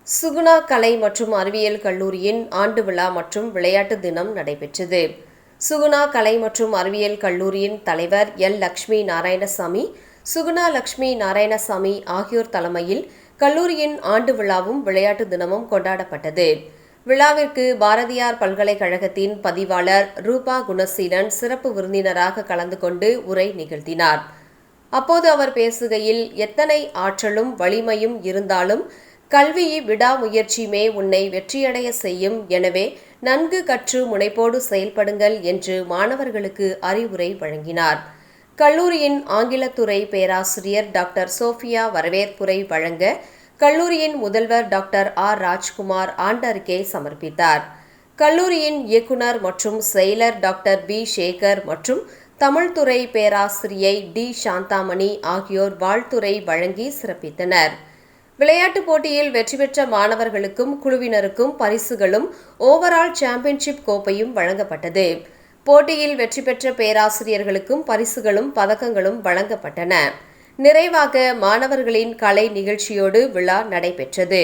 சுகுணா கலை மற்றும் அறிவியல் கல்லூரியின் ஆண்டு விழா மற்றும் விளையாட்டு தினம் நடைபெற்றது. சுகுணா கலை மற்றும் அறிவியல் கல்லூரியின் தலைவர் எல். லட்சுமி நாராயணசாமி, சுகுணா லட்சுமி நாராயணசாமி ஆகியோர் தலைமையில் கல்லூரியின் ஆண்டு விழாவும் விளையாட்டு தினமும் கொண்டாடப்பட்டது. விழாவிற்கு பாரதியார் பல்கலைக்கழகத்தின் பதிவாளர் ரூபா குணசீலன் சிறப்பு விருந்தினராக கலந்து கொண்டு உரை நிகழ்த்தினார். அப்போது அவர் பேசுகையில், எத்தனை ஆற்றலும் வலிமையும் இருந்தாலும் கல்வி விடாமுயற்சியுமே உன்னை வெற்றியடைய செய்யும். எனவே நன்கு கற்று முனைப்போடு செயல்படுங்கள் என்று மாணவர்களுக்கு அறிவுரை வழங்கினார். கல்லூரியின் ஆங்கிலத்துறை பேராசிரியர் டாக்டர் சோஃபியா வரவேற்புரை வழங்க, கல்லூரியின் முதல்வர் டாக்டர் ஆர். ராஜ்குமார் ஆண்டறிக்கை சமர்ப்பித்தார். கல்லூரியின் இயக்குனர் மற்றும் செயலர் டாக்டர் பி. சேகர் மற்றும் தமிழ்துறை பேராசிரியை டி. சாந்தாமணி ஆகியோர் வாழ்த்துரை வழங்கி சிறப்பித்தனர். விளையாட்டுப் போட்டியில் வெற்றி பெற்ற மாணவர்களுக்கும் குழுவினருக்கும் பரிசுகளும் ஓவரால் சாம்பியன்ஷிப் கோப்பையும் வழங்கப்பட்டது. போட்டியில் வெற்றி பெற்ற பேராசிரியர்களுக்கும் பரிசுகளும் பதக்கங்களும் வழங்கப்பட்டன. நிறைவாக மாணவர்களின் கலை நிகழ்ச்சியோடு விழா நடைபெற்றது.